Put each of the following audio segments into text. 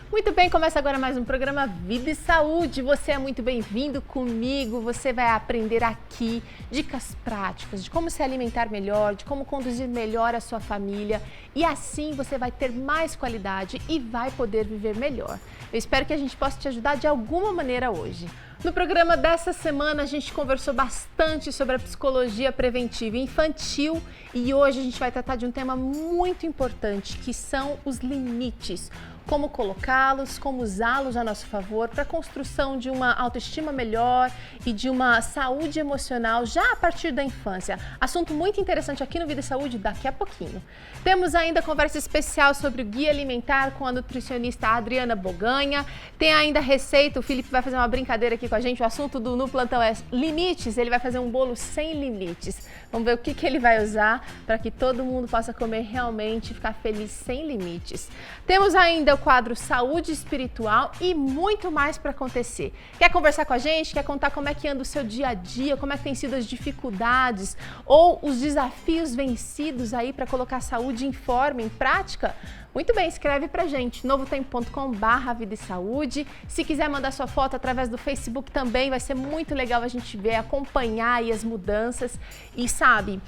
Muito bem, começa agora mais um programa Vida e Saúde. Você é muito bem-vindo comigo. Você vai aprender aqui dicas práticas de como se alimentar melhor, de como conduzir melhor a sua família e assim você vai ter mais qualidade e vai poder viver melhor. Eu espero que a gente possa te ajudar de alguma maneira hoje. No programa dessa semana a gente conversou bastante sobre a psicologia preventiva infantil e hoje a gente vai tratar de um tema muito importante, que são os limites. Como colocá-los, como usá-los a nosso favor para a construção de uma autoestima melhor e de uma saúde emocional já a partir da infância. Assunto muito interessante aqui no Vida e Saúde daqui a pouquinho. Temos ainda conversa especial sobre o guia alimentar com a nutricionista Adriana Boganha. Tem ainda receita, o Felipe vai fazer uma brincadeira aqui com a gente. O assunto no plantão é limites, ele vai fazer um bolo sem limites. Vamos ver o que ele vai usar para que todo mundo possa comer realmente e ficar feliz sem limites. Temos ainda o quadro Saúde Espiritual e muito mais para acontecer. Quer conversar com a gente? Quer contar como é que anda o seu dia a dia? Como é que tem sido as dificuldades ou os desafios vencidos aí para colocar a saúde em forma, em prática? Muito bem, escreve pra gente, novotempo.com/vida e saúde. Se quiser mandar sua foto através do Facebook também, vai ser muito legal a gente ver, acompanhar aí as mudanças. E sabe,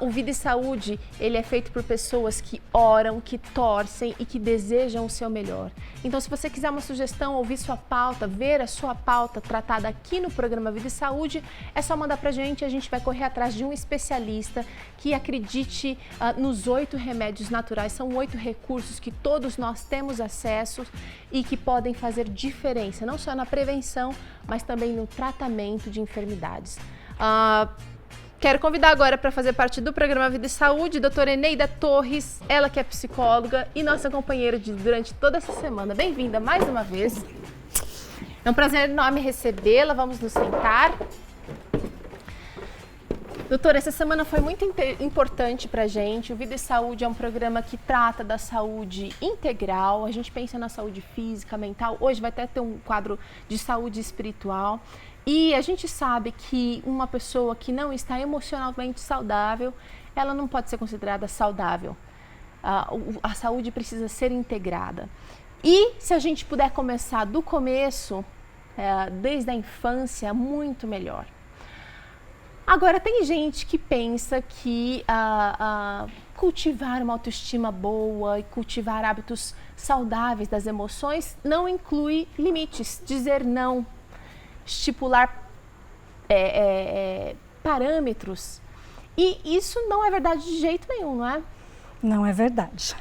o Vida e Saúde, ele é feito por pessoas que oram, que torcem e que desejam o seu melhor. Então, se você quiser uma sugestão, ouvir sua pauta, ver a sua pauta tratada aqui no programa Vida e Saúde, é só mandar pra gente e a gente vai correr atrás de um especialista que acredite nos 8 remédios naturais. São 8 recursos que todos nós temos acesso e que podem fazer diferença, não só na prevenção, mas também no tratamento de enfermidades. Quero convidar agora para fazer parte do programa Vida e Saúde, a doutora Eneida Torres, ela que é psicóloga e nossa companheira durante toda essa semana. Bem-vinda mais uma vez. É um prazer enorme recebê-la, vamos nos sentar. Doutora, essa semana foi muito importante para a gente. O Vida e Saúde é um programa que trata da saúde integral. A gente pensa na saúde física, mental. Hoje vai até ter um quadro de saúde espiritual. E a gente sabe que uma pessoa que não está emocionalmente saudável, ela não pode ser considerada saudável. A saúde precisa ser integrada. E se a gente puder começar do começo, desde a infância, muito melhor. Agora, tem gente que pensa que cultivar uma autoestima boa e cultivar hábitos saudáveis das emoções não inclui limites, dizer não, estipular parâmetros. E isso não é verdade de jeito nenhum, não é? Não é verdade.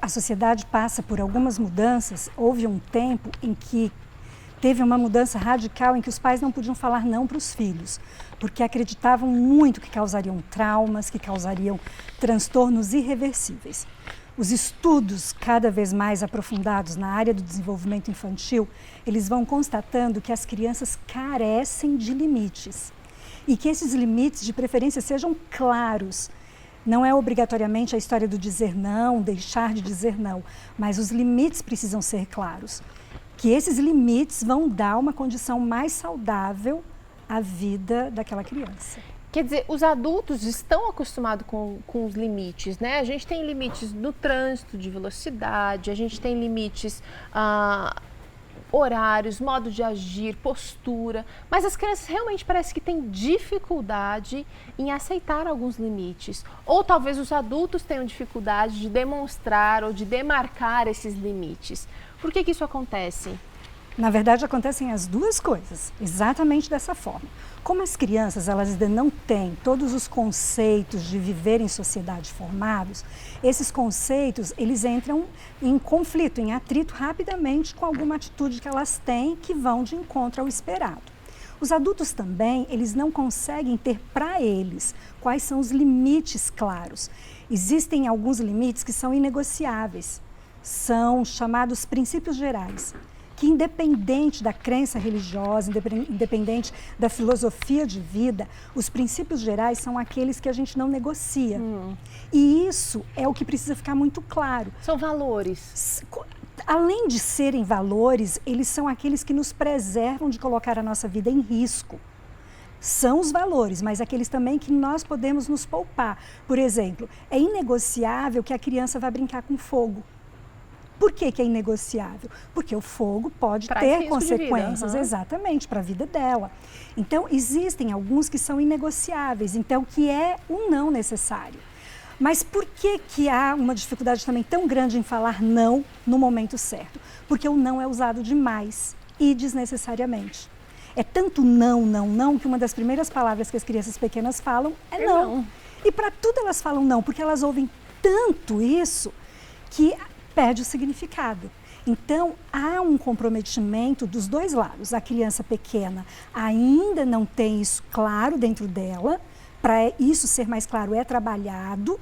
A sociedade passa por algumas mudanças. Houve um tempo em que teve uma mudança radical em que os pais não podiam falar não para os filhos, porque acreditavam muito que causariam traumas, que causariam transtornos irreversíveis. Os estudos cada vez mais aprofundados na área do desenvolvimento infantil, eles vão constatando que as crianças carecem de limites e que esses limites, de preferência, sejam claros. Não é obrigatoriamente a história do dizer não, deixar de dizer não, mas os limites precisam ser claros. Que esses limites vão dar uma condição mais saudável à vida daquela criança. Quer dizer, os adultos estão acostumados com os limites, né? A gente tem limites no trânsito de velocidade, a gente tem limites horários, modo de agir, postura, mas as crianças realmente parece que têm dificuldade em aceitar alguns limites. Ou talvez os adultos tenham dificuldade de demonstrar ou de demarcar esses limites. Por que isso acontece? Na verdade, acontecem as duas coisas, exatamente dessa forma. Como as crianças elas ainda não têm todos os conceitos de viver em sociedade formados, esses conceitos eles entram em conflito, em atrito rapidamente com alguma atitude que elas têm que vão de encontro ao esperado. Os adultos também, eles não conseguem ter para eles quais são os limites claros. Existem alguns limites que são inegociáveis. São chamados princípios gerais, que independente da crença religiosa, independente da filosofia de vida, os princípios gerais são aqueles que a gente não negocia. E isso é o que precisa ficar muito claro. São valores. Além de serem valores, eles são aqueles que nos preservam de colocar a nossa vida em risco. São os valores, mas aqueles também que nós podemos nos poupar. Por exemplo, é inegociável que a criança vá brincar com fogo. Por que que é inegociável? Porque o fogo pode ter consequências, exatamente, para a vida dela. Então, existem alguns que são inegociáveis, então, que é um não necessário. Mas por que há uma dificuldade também tão grande em falar não no momento certo? Porque o não é usado demais e desnecessariamente. É tanto não, não, não, que uma das primeiras palavras que as crianças pequenas falam é não. E para tudo elas falam não, porque elas ouvem tanto isso que perde o significado. Então, há um comprometimento dos dois lados. A criança pequena ainda não tem isso claro dentro dela, para isso ser mais claro é trabalhado,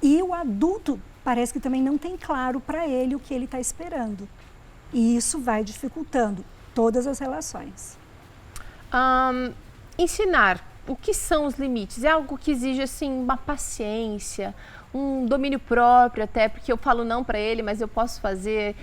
e o adulto parece que também não tem claro para ele o que ele está esperando. E isso vai dificultando todas as relações. Ensinar o que são os limites é algo que exige assim uma paciência, um domínio próprio até, porque eu falo não para ele, mas eu posso fazer.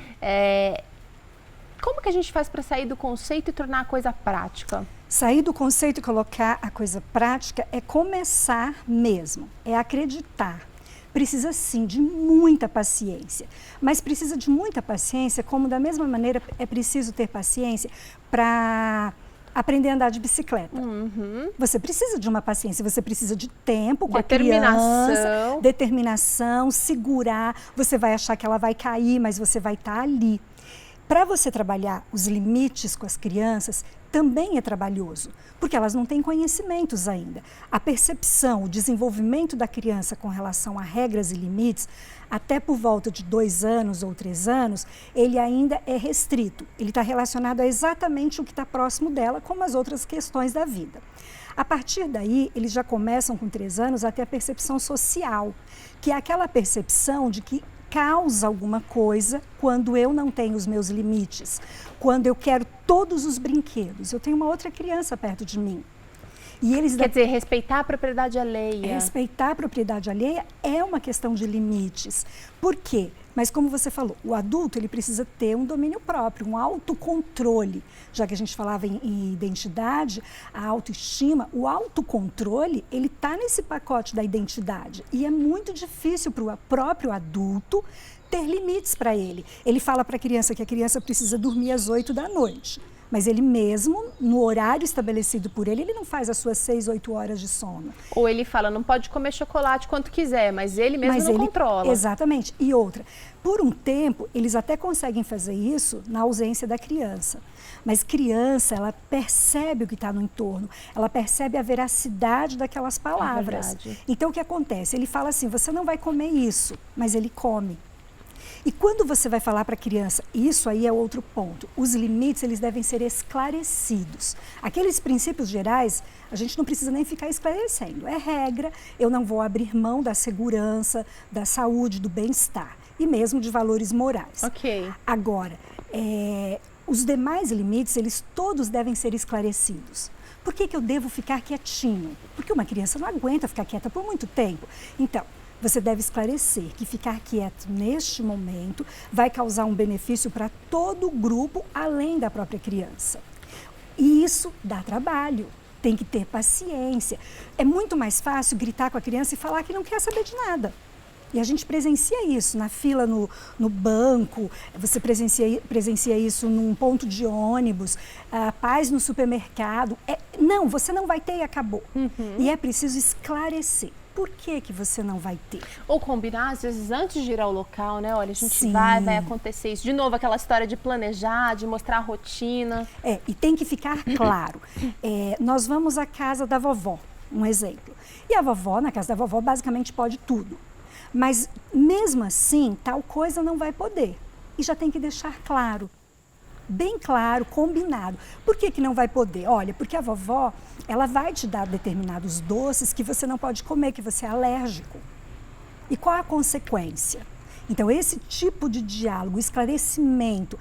Como que a gente faz para sair do conceito e tornar a coisa prática? Sair do conceito e colocar a coisa prática é começar mesmo, é acreditar. Precisa sim de muita paciência, mas precisa de muita paciência, como da mesma maneira é preciso ter paciência para aprender a andar de bicicleta. Você precisa de uma paciência, você precisa de tempo com a criança, determinação, segurar. Você vai achar que ela vai cair, mas você vai estar ali. Para você trabalhar os limites com as crianças, também é trabalhoso, porque elas não têm conhecimentos ainda. A percepção, o desenvolvimento da criança com relação a regras e limites, até por volta de 2 anos ou 3 anos, ele ainda é restrito. Ele está relacionado a exatamente o que está próximo dela, como as outras questões da vida. A partir daí, eles já começam com 3 anos a ter a percepção social, que é aquela percepção de que causa alguma coisa quando eu não tenho os meus limites, quando eu quero todos os brinquedos. Eu tenho uma outra criança perto de mim. E eles Quer dizer, respeitar a propriedade alheia. Respeitar a propriedade alheia é uma questão de limites. Por quê? Mas como você falou, o adulto ele precisa ter um domínio próprio, um autocontrole. Já que a gente falava em identidade, a autoestima, o autocontrole, ele está nesse pacote da identidade. E é muito difícil para o próprio adulto ter limites para ele. Ele fala para a criança que a criança precisa dormir às 8 da noite. Mas ele mesmo, no horário estabelecido por ele, ele não faz as suas 6, 8 horas de sono. Ou ele fala, não pode comer chocolate quanto quiser, mas ele mesmo não controla. Exatamente. E outra, por um tempo, eles até conseguem fazer isso na ausência da criança. Mas criança, ela percebe o que está no entorno, ela percebe a veracidade daquelas palavras. Então, o que acontece? Ele fala assim, você não vai comer isso, mas ele come. E quando você vai falar para a criança, isso aí é outro ponto, os limites eles devem ser esclarecidos. Aqueles princípios gerais, a gente não precisa nem ficar esclarecendo. É regra, eu não vou abrir mão da segurança, da saúde, do bem-estar e mesmo de valores morais. Ok. Agora, os demais limites, eles todos devem ser esclarecidos. Por que eu devo ficar quietinho? Porque uma criança não aguenta ficar quieta por muito tempo. Então, você deve esclarecer que ficar quieto neste momento vai causar um benefício para todo o grupo, além da própria criança. E isso dá trabalho, tem que ter paciência. É muito mais fácil gritar com a criança e falar que não quer saber de nada. E a gente presencia isso na fila no banco, você presencia isso num ponto de ônibus, pais no supermercado. Não, você não vai ter e acabou. E é preciso esclarecer. Por que você não vai ter? Ou combinar, às vezes, antes de ir ao local, né? Olha, a gente vai acontecer isso. De novo, aquela história de planejar, de mostrar a rotina. E tem que ficar claro. Nós vamos à casa da vovó, um exemplo. E a vovó, na casa da vovó, basicamente pode tudo. Mas, mesmo assim, tal coisa não vai poder. E já tem que deixar claro. Bem claro, combinado. Por que não vai poder? Olha, porque a vovó, ela vai te dar determinados doces que você não pode comer, que você é alérgico. E qual a consequência? Então, esse tipo de diálogo, esclarecimento,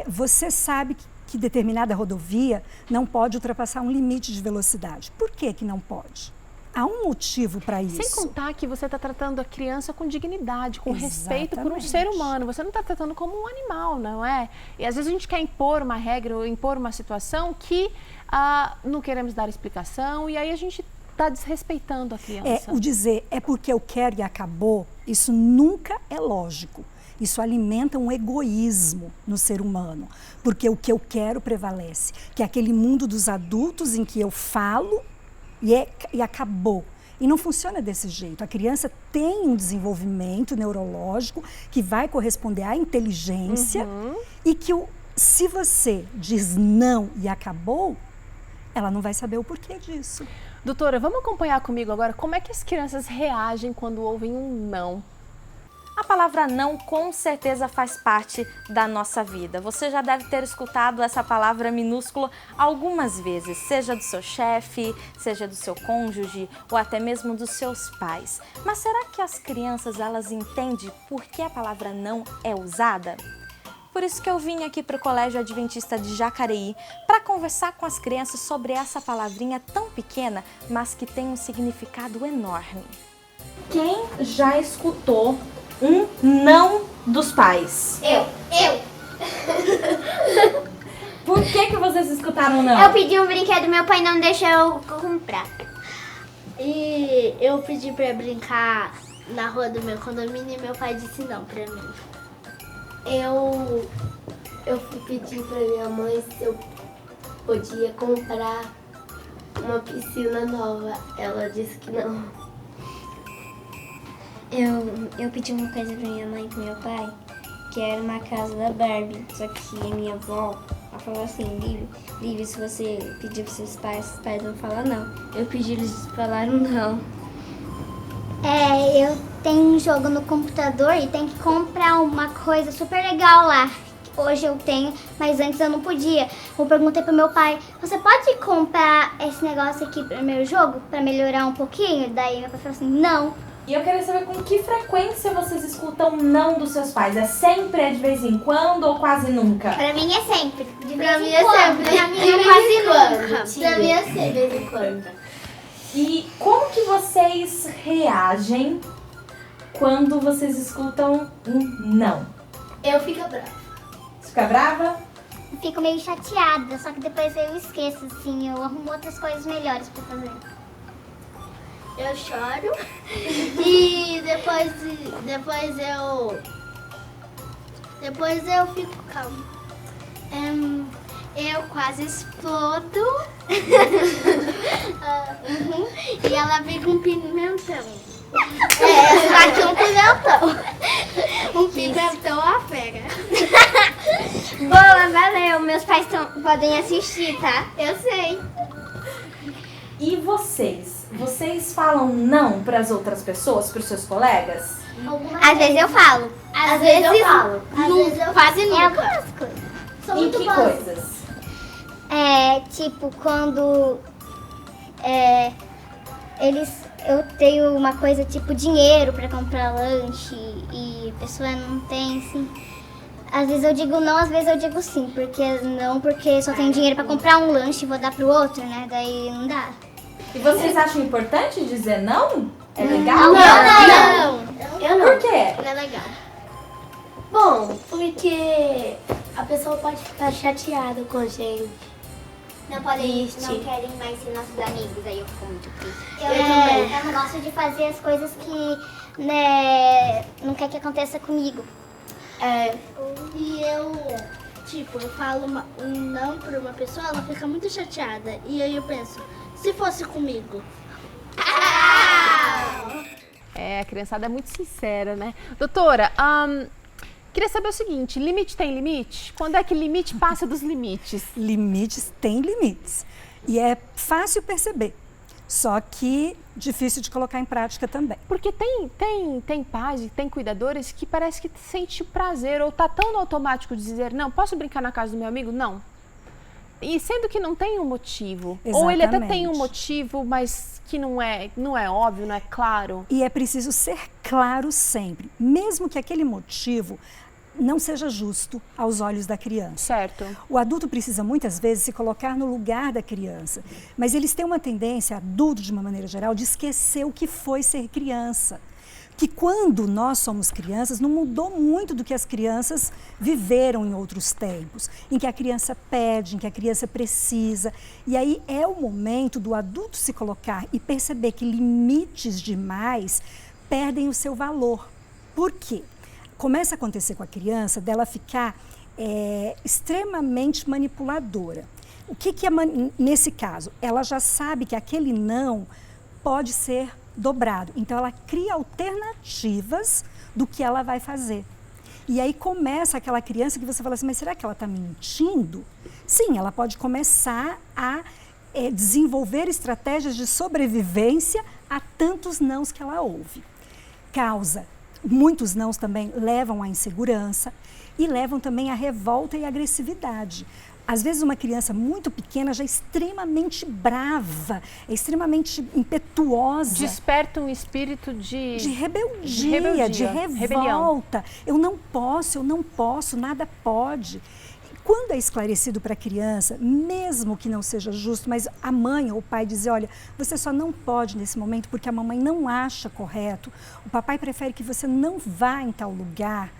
você sabe que determinada rodovia não pode ultrapassar um limite de velocidade. Por que não pode? Há um motivo para isso. Sem contar que você está tratando a criança com dignidade, com respeito por um ser humano. Você não está tratando como um animal, não é? E às vezes a gente quer impor uma regra ou impor uma situação que não queremos dar explicação e aí a gente está desrespeitando a criança. O dizer é porque eu quero e acabou, isso nunca é lógico. Isso alimenta um egoísmo no ser humano, porque o que eu quero prevalece, que é aquele mundo dos adultos em que eu falo e acabou. E não funciona desse jeito. A criança tem um desenvolvimento neurológico que vai corresponder à inteligência e que se você diz não e acabou, ela não vai saber o porquê disso. Doutora, vamos acompanhar comigo agora como é que as crianças reagem quando ouvem um não? A palavra não com certeza faz parte da nossa vida. Você já deve ter escutado essa palavra minúscula algumas vezes, seja do seu chefe, seja do seu cônjuge ou até mesmo dos seus pais. Mas será que as crianças elas entendem por que a palavra não é usada? Por isso que eu vim aqui para o Colégio Adventista de Jacareí para conversar com as crianças sobre essa palavrinha tão pequena, mas que tem um significado enorme. Quem já escutou um não dos pais? Eu. Por que vocês escutaram não? Eu pedi um brinquedo, meu pai não deixou eu comprar. E eu pedi pra brincar na rua do meu condomínio e meu pai disse não pra mim. Eu fui pedir pra minha mãe se eu podia comprar uma piscina nova. Ela disse que não. Eu pedi uma coisa pra minha mãe e pro meu pai, que era uma casa da Barbie. Só que a minha avó, ela falou assim, Lívia, se você pedir pros seus pais vão falar não. Eu pedi, eles falaram não. Eu tenho um jogo no computador e tenho que comprar uma coisa super legal lá. Hoje eu tenho, mas antes eu não podia. Eu perguntei pro meu pai, você pode comprar esse negócio aqui pro meu jogo pra melhorar um pouquinho? Daí meu pai falou assim, não. E eu queria saber com que frequência vocês escutam não dos seus pais. É sempre, é de vez em quando ou quase nunca? Pra mim é sempre. De Pra vez mim em é quando. sempre. Pra mim é quase nunca. Pra mim é sempre, de vez em quando. E como que vocês reagem quando vocês escutam um não? Eu fico brava. Você fica brava? Eu fico meio chateada, só que depois eu esqueço, assim, eu arrumo outras coisas melhores pra fazer. Eu choro e depois eu fico calma. Eu quase explodo e ela fica um pimentão. Essa daqui é um pimentão. Um pimentão a fera. Boa, valeu. Meus pais podem assistir, tá? Eu sei. E vocês? Vocês falam não para as outras pessoas, para os seus colegas? Às vezes eu falo. Às vezes eu falo. Às vezes eu Quase falo. nunca. Algumas coisas. São Em muito que básicas. coisas? Tipo, quando eu tenho uma coisa tipo dinheiro pra comprar lanche e a pessoa não tem, assim. Às vezes eu digo não, às vezes eu digo sim, porque só tenho dinheiro pra comprar um lanche e vou dar pro outro, né? Daí não dá. E vocês acham importante dizer não? É legal? Não. Eu não. Por quê? Não é legal. Bom, porque a pessoa pode ficar chateada com a gente. Não podem, Triste. não querem mais ser nossos amigos, aí eu fico muito triste. Eu também. Eu não gosto de fazer as coisas que, né, não quer que aconteça comigo. E eu falo um não pra uma pessoa, ela fica muito chateada. E aí eu penso, se fosse comigo? A criançada é muito sincera, né? Doutora, queria saber o seguinte, limite tem limite? Quando é que limite passa dos limites? Limites têm limites. E é fácil perceber, só que difícil de colocar em prática também. Porque tem pais e tem cuidadores que parece que sente prazer ou tá tão no automático de dizer, não, posso brincar na casa do meu amigo? Não. E sendo que não tem um motivo. Exatamente. Ou ele até tem um motivo, mas que não é óbvio, não é claro. E é preciso ser claro sempre, mesmo que aquele motivo não seja justo aos olhos da criança. Certo. O adulto precisa muitas vezes se colocar no lugar da criança, mas eles têm uma tendência, adulto de uma maneira geral, de esquecer o que foi ser criança. Que quando nós somos crianças, não mudou muito do que as crianças viveram em outros tempos, em que a criança pede, em que a criança precisa. E aí é o momento do adulto se colocar e perceber que limites demais perdem o seu valor. Por quê? começa a acontecer com a criança dela ficar extremamente manipuladora. O que é nesse caso? Ela já sabe que aquele não pode ser dobrado. Então, ela cria alternativas do que ela vai fazer. E aí começa aquela criança que você fala assim, mas será que ela está mentindo? Sim, ela pode começar a desenvolver estratégias de sobrevivência a tantos nãos que ela ouve. Muitos nãos também levam à insegurança e levam também à revolta e agressividade. Às vezes uma criança muito pequena já é extremamente brava, é extremamente impetuosa. Desperta um espírito de rebeldia, de revolta. Eu não posso, nada pode. Quando é esclarecido para a criança, mesmo que não seja justo, mas a mãe ou o pai dizer, olha, você só não pode nesse momento porque a mamãe não acha correto, o papai prefere que você não vá em tal lugar,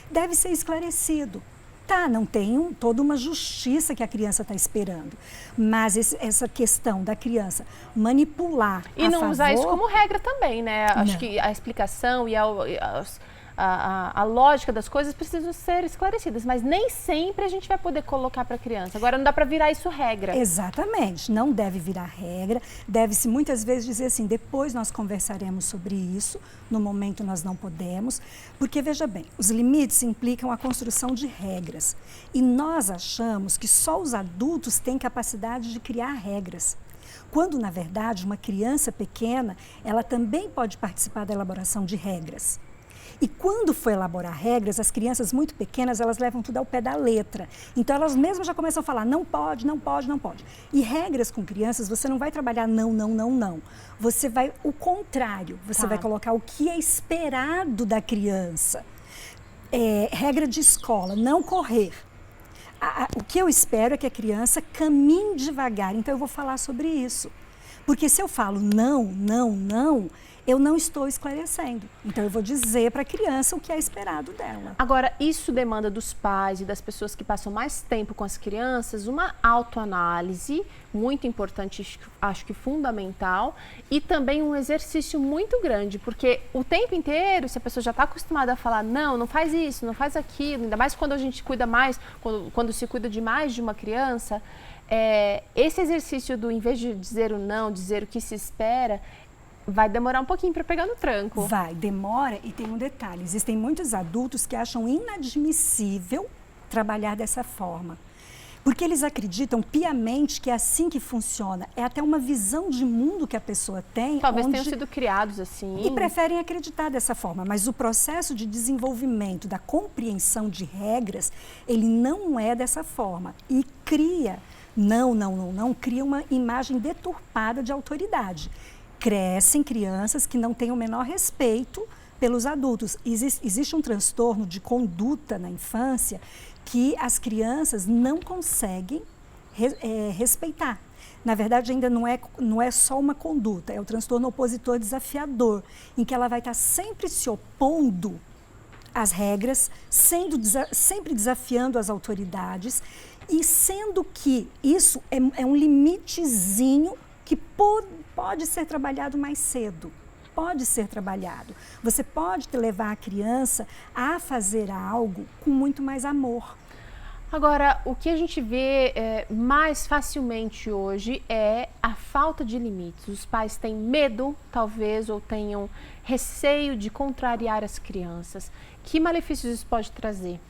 deve ser esclarecido. Tá, não tem toda uma justiça que a criança está esperando, mas essa questão da criança manipular e não usar isso como regra também, né? Acho que a explicação e a lógica das coisas precisam ser esclarecidas, mas nem sempre a gente vai poder colocar para a criança. Agora, não dá para virar isso regra. Exatamente, não deve virar regra, deve-se muitas vezes dizer assim, depois nós conversaremos sobre isso, no momento nós não podemos, porque veja bem, os limites implicam a construção de regras e nós achamos que só os adultos têm capacidade de criar regras. Quando, na verdade, uma criança pequena, ela também pode participar da elaboração de regras. E quando for elaborar regras, as crianças muito pequenas, elas levam tudo ao pé da letra. Então, elas mesmas já começam a falar, não pode, não pode, não pode. E regras com crianças, você não vai trabalhar não, não, não, não. Você vai o contrário, você vai colocar o que é esperado da criança. Regra de escola, não correr. O que eu espero é que a criança caminhe devagar. Então, eu vou falar sobre isso. Porque se eu falo não, não, não, eu não estou esclarecendo. Então, eu vou dizer para a criança o que é esperado dela. Agora, isso demanda dos pais e das pessoas que passam mais tempo com as crianças uma autoanálise muito importante, acho que fundamental, e também um exercício muito grande, porque o tempo inteiro, se a pessoa já está acostumada a falar não, não faz isso, não faz aquilo, ainda mais quando a gente cuida mais, quando se cuida de mais de uma criança, esse exercício do, em vez de dizer o não, dizer o que se espera, vai demorar um pouquinho para pegar no tranco. Vai, demora e tem um detalhe. Existem muitos adultos que acham inadmissível trabalhar dessa forma. Porque eles acreditam piamente que é assim que funciona. É até uma visão de mundo que a pessoa tem. Talvez tenham sido criados assim. E preferem acreditar dessa forma. Mas o processo de desenvolvimento, da compreensão de regras, ele não é dessa forma. E cria, cria uma imagem deturpada de autoridade. Crescem crianças que não têm o menor respeito pelos adultos. Existe um transtorno de conduta na infância que as crianças não conseguem respeitar. Na verdade, ainda não é só uma conduta, é o transtorno opositor desafiador, em que ela vai estar sempre se opondo às regras, sempre desafiando as autoridades, e sendo que isso é um limitezinho que pode ser trabalhado mais cedo, pode ser trabalhado. Você pode levar a criança a fazer algo com muito mais amor. Agora, o que a gente vê mais facilmente hoje é a falta de limites. Os pais têm medo, talvez, ou tenham receio de contrariar as crianças. Que malefícios isso pode trazer?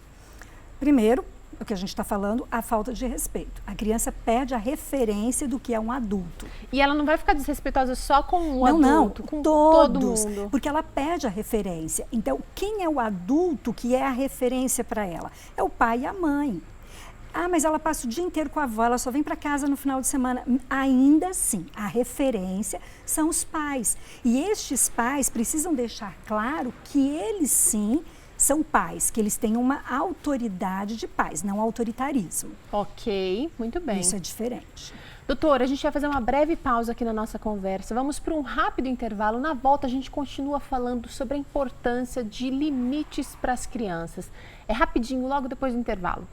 Primeiro, o que a gente está falando, a falta de respeito. A criança perde a referência do que é um adulto. E ela não vai ficar desrespeitosa só com um adulto, com todos, todo mundo. Porque ela perde a referência. Então, quem é o adulto que é a referência para ela? É o pai e a mãe. Ah, mas ela passa o dia inteiro com a avó, ela só vem para casa no final de semana. Ainda assim, a referência são os pais. E estes pais precisam deixar claro que eles sim são pais, que eles têm uma autoridade de pais, não autoritarismo. Ok, muito bem. Isso é diferente. Doutora, a gente vai fazer uma breve pausa aqui na nossa conversa. Vamos para um rápido intervalo. Na volta, a gente continua falando sobre a importância de limites para as crianças. É rapidinho, logo depois do intervalo.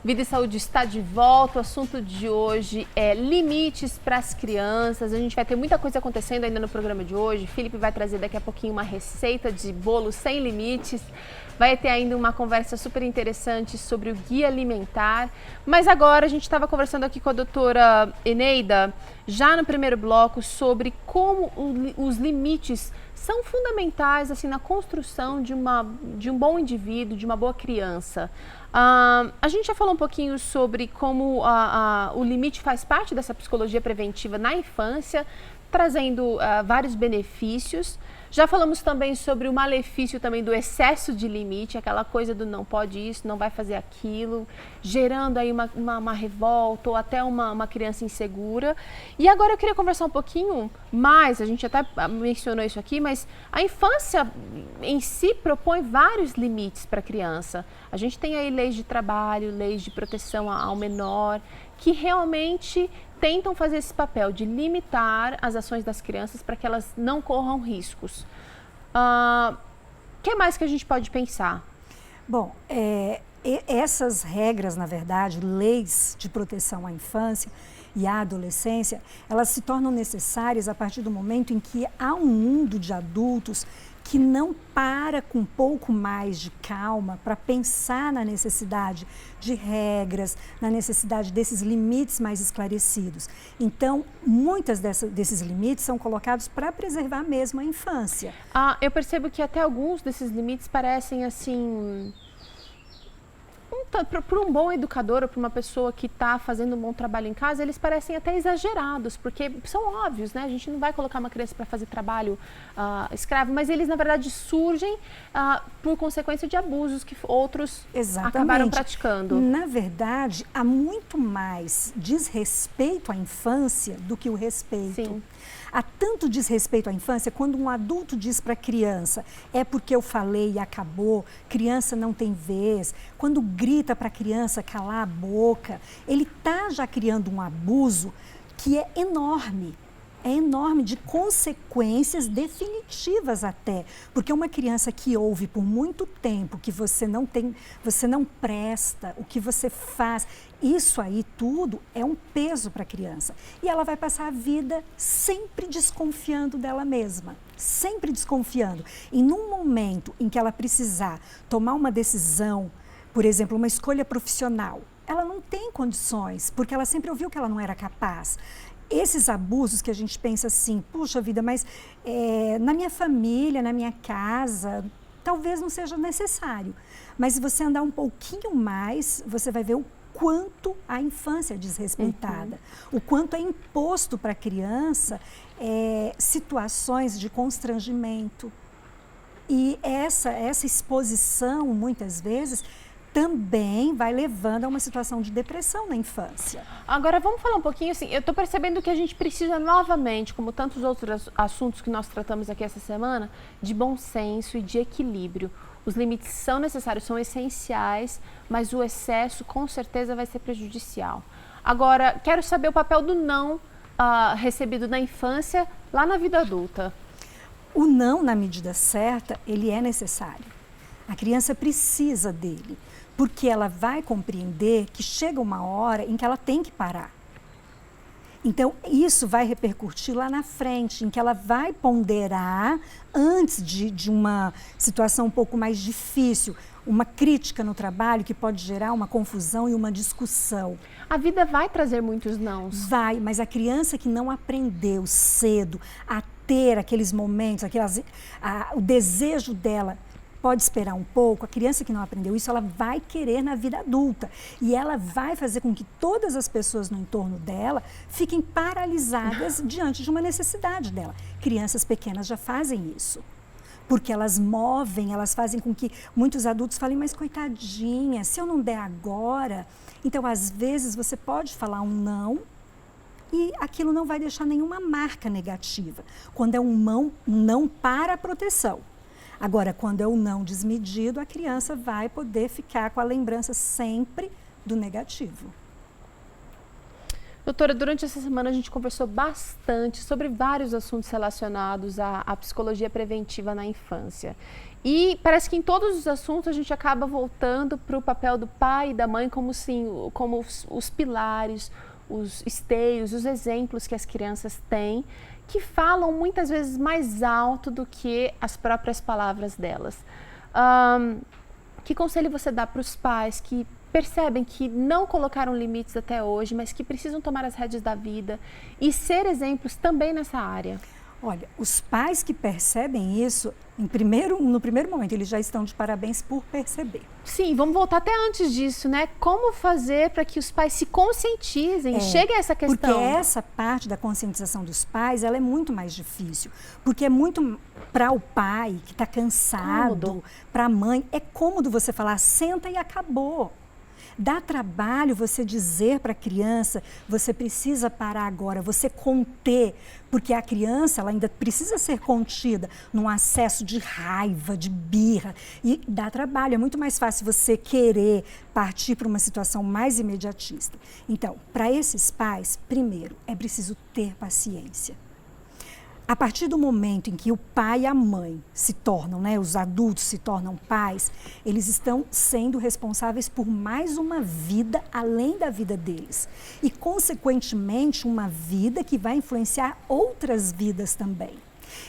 Vida e Saúde está de volta. O assunto de hoje é limites para as crianças. A gente vai ter muita coisa acontecendo ainda no programa de hoje. Felipe vai trazer daqui a pouquinho uma receita de bolo sem limites. Vai ter ainda uma conversa super interessante sobre o guia alimentar. Mas agora a gente estava conversando aqui com a doutora Eneida, já no primeiro bloco, sobre como os limites são fundamentais assim, na construção de um bom indivíduo, de uma boa criança. A gente já falou um pouquinho sobre como o limite faz parte dessa psicologia preventiva na infância, trazendo vários benefícios. Já falamos também sobre o malefício também do excesso de limite, aquela coisa do não pode isso, não vai fazer aquilo, gerando aí uma revolta ou até uma criança insegura. E agora eu queria conversar um pouquinho mais, a gente até mencionou isso aqui, mas a infância em si propõe vários limites para a criança. A gente tem aí leis de trabalho, leis de proteção ao menor, que realmente tentam fazer esse papel de limitar as ações das crianças para que elas não corram riscos. O que mais que a gente pode pensar? Bom, essas regras, na verdade, leis de proteção à infância e à adolescência, elas se tornam necessárias a partir do momento em que há um mundo de adultos que não para com um pouco mais de calma para pensar na necessidade de regras, na necessidade desses limites mais esclarecidos. Então, muitos desses limites são colocados para preservar mesmo a infância. Eu percebo que até alguns desses limites parecem assim... Para um bom educador ou para uma pessoa que está fazendo um bom trabalho em casa, eles parecem até exagerados, porque são óbvios, né? A gente não vai colocar uma criança para fazer trabalho escravo, mas eles, na verdade, surgem por consequência de abusos que outros acabaram praticando. Na verdade, há muito mais desrespeito à infância do que o respeito. Sim. Há tanto desrespeito à infância, quando um adulto diz para a criança, é porque eu falei e acabou, criança não tem vez. Quando grita para a criança calar a boca, ele está já criando um abuso que é enorme de consequências definitivas até. Porque uma criança que ouve por muito tempo que você não presta, o que você faz, isso aí tudo é um peso para a criança. E ela vai passar a vida sempre desconfiando dela mesma, sempre desconfiando. E num momento em que ela precisar tomar uma decisão, por exemplo, uma escolha profissional, ela não tem condições, porque ela sempre ouviu que ela não era capaz. Esses abusos que a gente pensa assim, puxa vida, mas na minha família, na minha casa, talvez não seja necessário. Mas se você andar um pouquinho mais, você vai ver o quanto a infância é desrespeitada, o quanto é imposto para a criança situações de constrangimento. E essa exposição, muitas vezes, também vai levando a uma situação de depressão na infância. Agora, vamos falar um pouquinho assim, eu estou percebendo que a gente precisa novamente, como tantos outros assuntos que nós tratamos aqui essa semana, de bom senso e de equilíbrio. Os limites são necessários, são essenciais, mas o excesso com certeza vai ser prejudicial. Agora, quero saber o papel do não recebido na infância, lá na vida adulta. O não, na medida certa, ele é necessário. A criança precisa dele, porque ela vai compreender que chega uma hora em que ela tem que parar. Então, isso vai repercutir lá na frente, em que ela vai ponderar, antes de uma situação um pouco mais difícil, uma crítica no trabalho que pode gerar uma confusão e uma discussão. A vida vai trazer muitos nãos. Vai, mas a criança que não aprendeu cedo a ter aqueles momentos, o desejo dela, pode esperar um pouco. A criança que não aprendeu isso, ela vai querer na vida adulta. E ela vai fazer com que todas as pessoas no entorno dela fiquem paralisadas diante de uma necessidade dela. Crianças pequenas já fazem isso. Porque elas movem, elas fazem com que muitos adultos falem, mas coitadinha, se eu não der agora... Então, às vezes, você pode falar um não e aquilo não vai deixar nenhuma marca negativa. Quando é um não para a proteção. Agora, quando é um não desmedido, a criança vai poder ficar com a lembrança sempre do negativo. Doutora, durante essa semana a gente conversou bastante sobre vários assuntos relacionados à psicologia preventiva na infância. E parece que em todos os assuntos a gente acaba voltando para o papel do pai e da mãe como os pilares, os esteios, os exemplos que as crianças têm, que falam muitas vezes mais alto do que as próprias palavras delas. Que conselho você dá para os pais que percebem que não colocaram limites até hoje, mas que precisam tomar as rédeas da vida e ser exemplos também nessa área? Olha, os pais que percebem isso, no primeiro momento, eles já estão de parabéns por perceber. Sim, vamos voltar até antes disso, né? Como fazer para que os pais se conscientizem e cheguem a essa questão? Porque essa parte da conscientização dos pais, ela é muito mais difícil. Porque é muito para o pai que está cansado, para a mãe, é cômodo você falar, senta e acabou. Dá trabalho você dizer para a criança, você precisa parar agora, você conter, porque a criança ela ainda precisa ser contida num acesso de raiva, de birra, e dá trabalho, é muito mais fácil você querer partir para uma situação mais imediatista. Então, para esses pais, primeiro, é preciso ter paciência. A partir do momento em que o pai e a mãe se tornam, os adultos se tornam pais, eles estão sendo responsáveis por mais uma vida além da vida deles. E, consequentemente, uma vida que vai influenciar outras vidas também.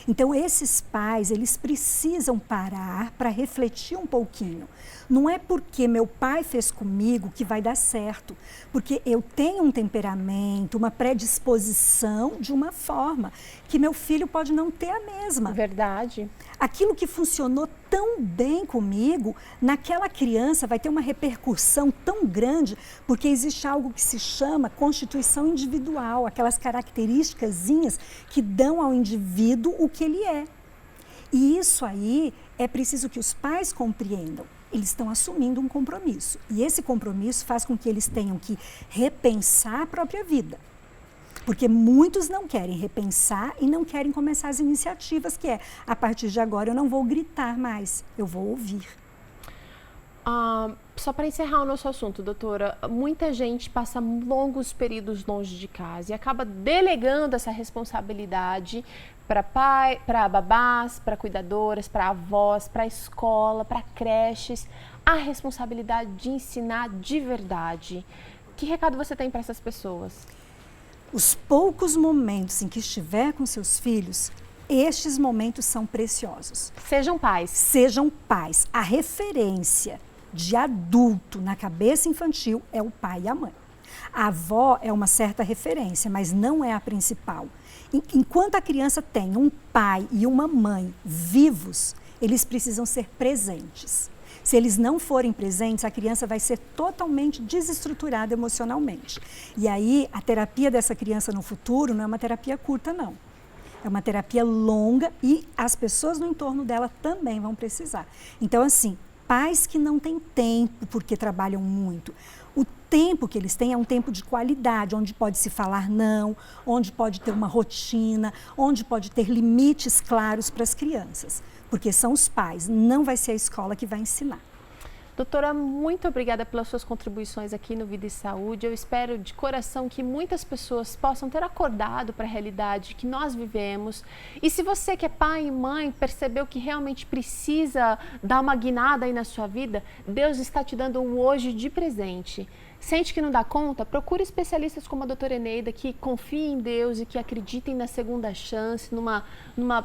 Então, esses pais, eles precisam parar para refletir um pouquinho. Não é porque meu pai fez comigo que vai dar certo, porque eu tenho um temperamento, uma predisposição de uma forma que meu filho pode não ter a mesma. Verdade. Aquilo que funcionou tão bem comigo, naquela criança vai ter uma repercussão tão grande, porque existe algo que se chama constituição individual, aquelas características que dão ao indivíduo o que ele é. E isso aí é preciso que os pais compreendam. Eles estão assumindo um compromisso. E esse compromisso faz com que eles tenham que repensar a própria vida. Porque muitos não querem repensar e não querem começar as iniciativas, que é, a partir de agora eu não vou gritar mais, eu vou ouvir. Só para encerrar o nosso assunto, doutora, muita gente passa longos períodos longe de casa e acaba delegando essa responsabilidade para babás, para cuidadoras, para avós, para escola, para creches, a responsabilidade de ensinar de verdade. Que recado você tem para essas pessoas? Os poucos momentos em que estiver com seus filhos, estes momentos são preciosos. Sejam pais. Sejam pais. A referência de adulto na cabeça infantil é o pai e a mãe. A avó é uma certa referência, mas não é a principal. Enquanto a criança tem um pai e uma mãe vivos, eles precisam ser presentes. Se eles não forem presentes, a criança vai ser totalmente desestruturada emocionalmente. E aí, a terapia dessa criança no futuro não é uma terapia curta, não. É uma terapia longa e as pessoas no entorno dela também vão precisar. Então, assim, pais que não têm tempo porque trabalham muito. O tempo que eles têm é um tempo de qualidade, onde pode se falar não, onde pode ter uma rotina, onde pode ter limites claros para as crianças. Porque são os pais, não vai ser a escola que vai ensinar. Doutora, muito obrigada pelas suas contribuições aqui no Vida e Saúde. Eu espero de coração que muitas pessoas possam ter acordado para a realidade que nós vivemos. E se você que é pai e mãe percebeu que realmente precisa dar uma guinada aí na sua vida, Deus está te dando um hoje de presente. Sente que não dá conta? Procure especialistas como a doutora Eneida, que confiem em Deus e que acreditem na segunda chance, numa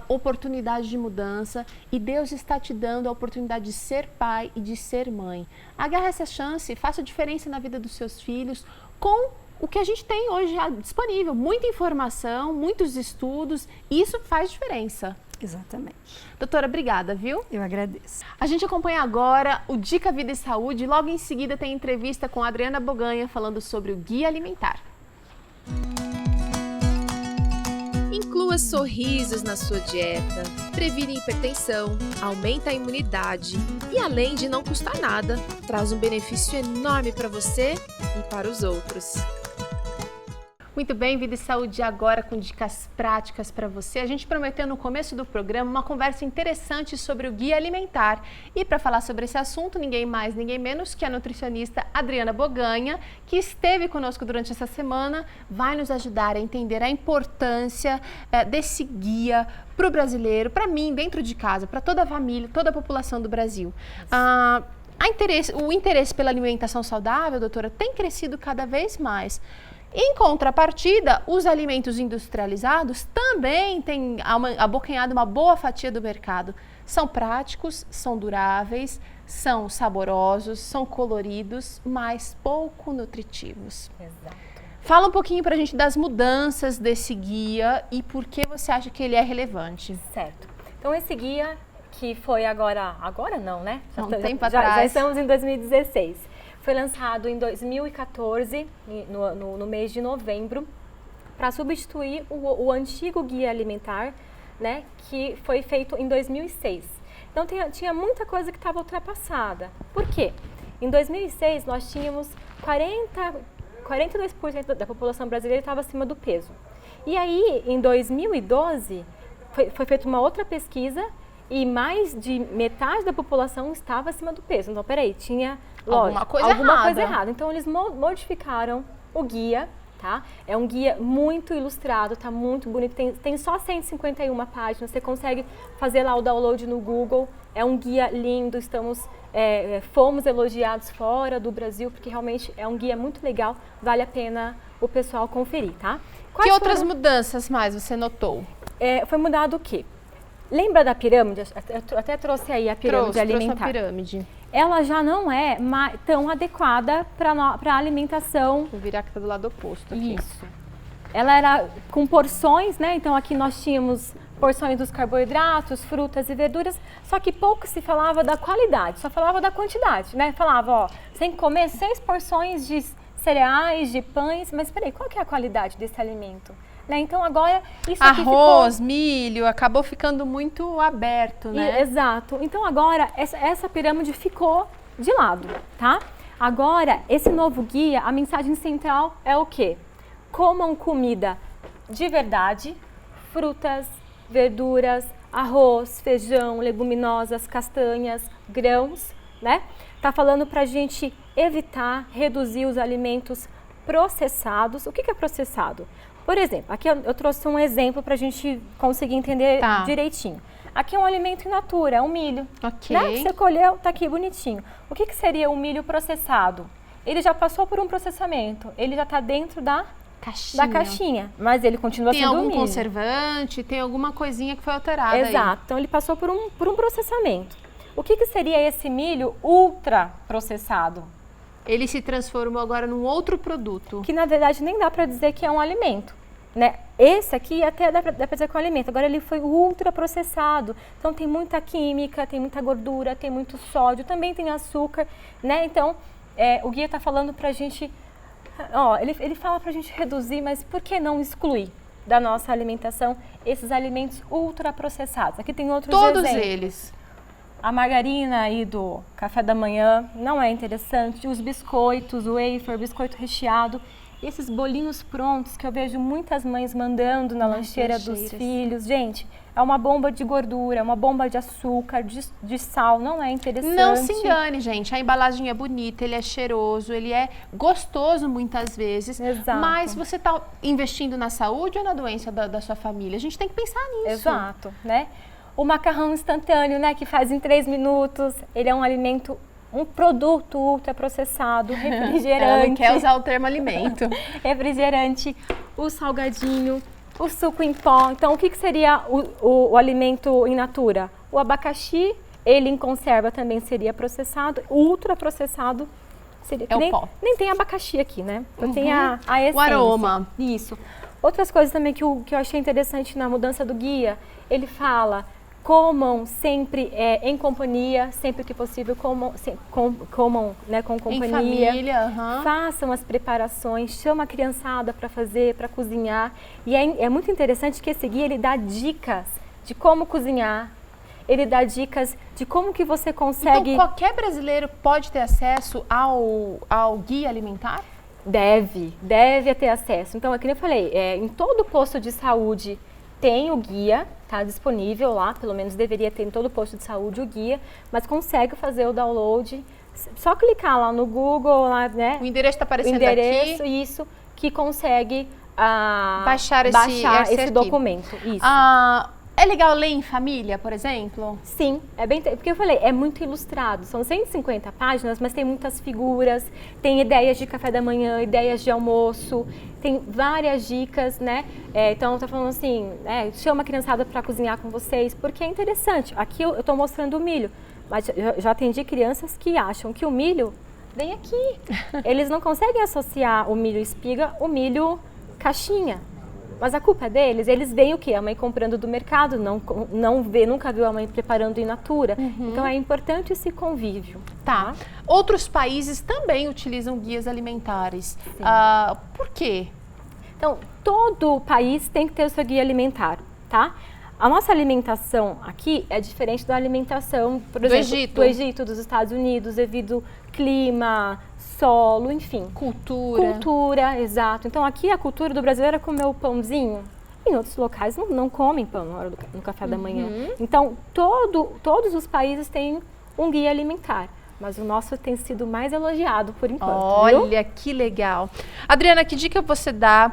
oportunidade de mudança. E Deus está te dando a oportunidade de ser pai e de ser mãe. Agarre essa chance, faça diferença na vida dos seus filhos com o que a gente tem hoje disponível. Muita informação, muitos estudos, e isso faz diferença. Exatamente. Doutora, obrigada, viu? Eu agradeço. A gente acompanha agora o Dica Vida e Saúde. Logo em seguida tem entrevista com a Adriana Boganha falando sobre o Guia Alimentar. Inclua sorrisos na sua dieta, previne hipertensão, aumenta a imunidade e, além de não custar nada, traz um benefício enorme para você e para os outros. Muito bem, Vida e Saúde agora com dicas práticas para você. A gente prometeu no começo do programa uma conversa interessante sobre o guia alimentar. E para falar sobre esse assunto, ninguém mais, ninguém menos que a nutricionista Adriana Boganha, que esteve conosco durante essa semana, vai nos ajudar a entender a importância desse guia para o brasileiro, para mim, dentro de casa, para toda a família, toda a população do Brasil. O interesse pela alimentação saudável, doutora, tem crescido cada vez mais. Em contrapartida, os alimentos industrializados também têm abocanhado uma boa fatia do mercado. São práticos, são duráveis, são saborosos, são coloridos, mas pouco nutritivos. Exato. Fala um pouquinho pra gente das mudanças desse guia e por que você acha que ele é relevante. Certo. Então esse guia que foi agora não, né? Já estamos em 2016. Foi lançado em 2014, no mês de novembro, para substituir o antigo guia alimentar, né, que foi feito em 2006. Então tinha muita coisa que estava ultrapassada. Por quê? Em 2006 nós tínhamos 42% da população brasileira estava acima do peso. E aí, em 2012, foi feita uma outra pesquisa e mais de metade da população estava acima do peso. Então, peraí, tinha, lógico, alguma coisa errada. Então, eles modificaram o guia, tá? É um guia muito ilustrado, tá muito bonito. Tem só 151 páginas, você consegue fazer lá o download no Google. É um guia lindo, fomos elogiados fora do Brasil, porque realmente é um guia muito legal, vale a pena o pessoal conferir, tá? Que outras mudanças mais você notou? Foi mudado o quê? Lembra da pirâmide? Eu até trouxe aí a pirâmide alimentar. Trouxe a pirâmide. Ela já não é tão adequada para a alimentação. Vou virar que tá do lado oposto aqui. Isso. Ela era com porções, né? Então aqui nós tínhamos porções dos carboidratos, frutas e verduras, só que pouco se falava da qualidade, só falava da quantidade, né? Falava, ó, você tem que comer 6 porções de cereais, de pães, mas peraí, qual que é a qualidade desse alimento? Né? Então agora isso aqui arroz, milho, acabou ficando muito aberto, né? Exato. Então agora essa pirâmide ficou de lado, tá? Agora, esse novo guia, a mensagem central é o quê? Comam comida de verdade, frutas, verduras, arroz, feijão, leguminosas, castanhas, grãos, né? Tá falando pra gente evitar, reduzir os alimentos processados. O que é processado? Por exemplo, aqui eu trouxe um exemplo para a gente conseguir entender direitinho. Aqui é um alimento in natura, é um milho. Ok. Né? Você colheu, tá aqui bonitinho. O que seria o milho processado? Ele já passou por um processamento, ele já está dentro da caixinha, mas ele continua sendo milho. Tem algum conservante, tem alguma coisinha que foi alterada. Exato, aí. Então ele passou por um processamento. O que seria esse milho ultra processado? Ele se transformou agora num outro produto. Que na verdade nem dá para dizer que é um alimento, né? Esse aqui até dá para dizer que é um alimento, agora ele foi ultra processado. Então tem muita química, tem muita gordura, tem muito sódio, também tem açúcar, né? Então o guia está falando para a gente, ele fala para a gente reduzir, mas por que não excluir da nossa alimentação esses alimentos ultra processados? Aqui tem outros exemplos. Todos eles. A margarina aí do café da manhã não é interessante. Os biscoitos, o wafer, biscoito recheado. Esses bolinhos prontos que eu vejo muitas mães mandando na lancheira dos filhos. Gente, é uma bomba de gordura, é uma bomba de açúcar, de sal. Não é interessante. Não se engane, gente. A embalagem é bonita, ele é cheiroso, ele é gostoso muitas vezes. Exato. Mas você está investindo na saúde ou na doença da sua família? A gente tem que pensar nisso. Exato, né? O macarrão instantâneo, né, que faz em 3 minutos, ele é um alimento, um produto ultraprocessado, refrigerante. Ela não quer usar o termo alimento. Refrigerante, o salgadinho, o suco em pó. Então, o que seria o alimento in natura? O abacaxi, ele em conserva também seria processado, ultraprocessado seria. O pó. Nem tem abacaxi aqui, né? Então tem a essência. O aroma. Isso. Outras coisas também que eu achei interessante na mudança do guia, ele fala: comam sempre em companhia, sempre que possível, comam né, com companhia. Em família, Façam as preparações, chama a criançada para fazer, para cozinhar. E é muito interessante que esse guia, ele dá dicas de como cozinhar, ele dá dicas de como que você consegue... Então, qualquer brasileiro pode ter acesso ao guia alimentar? Deve ter acesso. Então, é que eu falei, em todo posto de saúde tem o guia, tá disponível lá, pelo menos deveria ter em todo posto de saúde o guia, mas consegue fazer o download, só clicar lá no Google, lá, né? O endereço está aparecendo endereço, aqui. isso, que consegue baixar esse documento. Isso. É legal ler em família, por exemplo? Sim, porque eu falei, é muito ilustrado, são 150 páginas, mas tem muitas figuras, tem ideias de café da manhã, ideias de almoço, tem várias dicas, né? Então, eu tô falando assim, chama a criançada para cozinhar com vocês, porque é interessante. Aqui eu tô mostrando o milho, mas eu já atendi crianças que acham que o milho vem aqui. Eles não conseguem associar o milho espiga, o milho caixinha. Mas a culpa é deles, eles veem o quê? A mãe comprando do mercado, nunca viu a mãe preparando in natura. Então é importante esse convívio. Tá. Outros países também utilizam guias alimentares. Por quê? Então, todo país tem que ter o seu guia alimentar, tá? A nossa alimentação aqui é diferente da alimentação, por exemplo, do Egito, dos Estados Unidos, devido ao clima, solo, enfim. Cultura, exato. Então aqui a cultura do brasileiro é comer o pãozinho. Em outros locais não comem pão na hora no café da manhã. Então todos os países têm um guia alimentar. Mas o nosso tem sido mais elogiado por enquanto. Olha, que legal. Adriana, que dica você dá?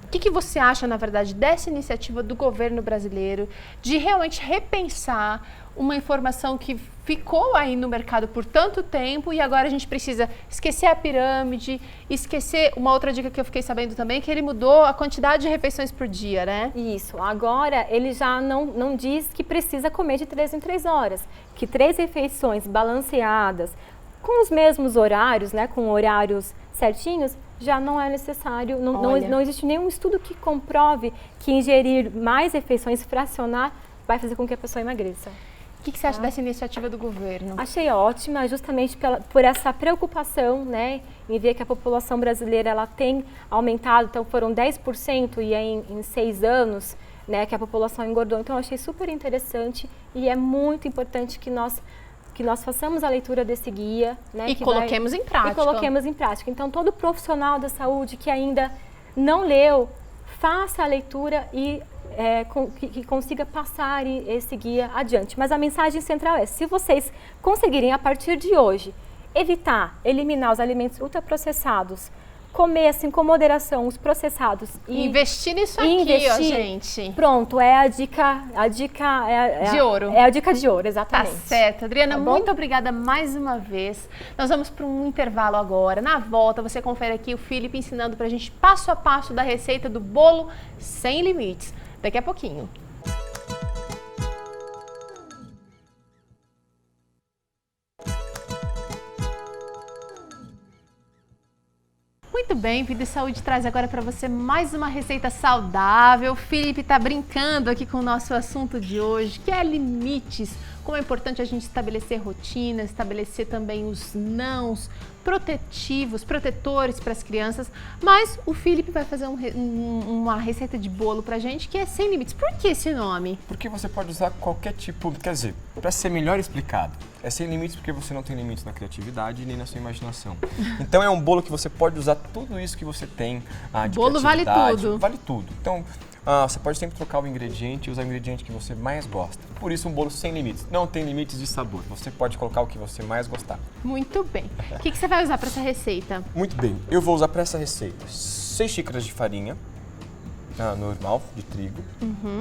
O que você acha, na verdade, dessa iniciativa do governo brasileiro de realmente repensar uma informação que ficou aí no mercado por tanto tempo e agora a gente precisa esquecer a pirâmide, esquecer uma outra dica que eu fiquei sabendo também, que ele mudou a quantidade de refeições por dia, né? Isso, agora ele já não diz que precisa comer de 3 em 3 horas, que 3 refeições balanceadas, com os mesmos horários, né, com horários certinhos, já não é necessário, não existe nenhum estudo que comprove que ingerir mais refeições, fracionar, vai fazer com que a pessoa emagreça. O que você acha dessa iniciativa do governo? Achei ótima, justamente por essa preocupação, né, em ver que a população brasileira ela tem aumentado, então foram 10% e em 6 anos, né, que a população engordou. Então eu achei super interessante e é muito importante que nós façamos a leitura desse guia, né, e coloquemos em prática. Então todo profissional da saúde que ainda não leu, faça a leitura e que consiga passar esse guia adiante. Mas a mensagem central é, se vocês conseguirem, a partir de hoje, eliminar os alimentos ultraprocessados, comer assim com moderação os processados e investir nisso aqui, ó, gente. Pronto, é a dica de ouro. É a dica de ouro, exatamente. Tá certo. Adriana, muito obrigada mais uma vez. Nós vamos para um intervalo agora. Na volta, você confere aqui o Felipe ensinando pra gente passo a passo da receita do bolo sem limites. Daqui a pouquinho. Muito bem, Vida e Saúde traz agora para você mais uma receita saudável. O Felipe está brincando aqui com o nosso assunto de hoje, que é limites. Como é importante a gente estabelecer rotinas, estabelecer também os nãos protetores para as crianças. Mas o Felipe vai fazer uma receita de bolo para a gente que é sem limites. Por que esse nome? Porque você pode usar qualquer tipo, quer dizer, para ser melhor explicado, é sem limites porque você não tem limites na criatividade nem na sua imaginação. Então é um bolo que você pode usar tudo isso que você tem de bolo vale tudo. Vale tudo. Então você pode sempre trocar o ingrediente e usar o ingrediente que você mais gosta. Por isso um bolo sem limites. Não tem limites de sabor. Você pode colocar o que você mais gostar. Muito bem. O que você vai usar para essa receita? Muito bem. Eu vou usar para essa receita 6 xícaras de farinha normal, de trigo.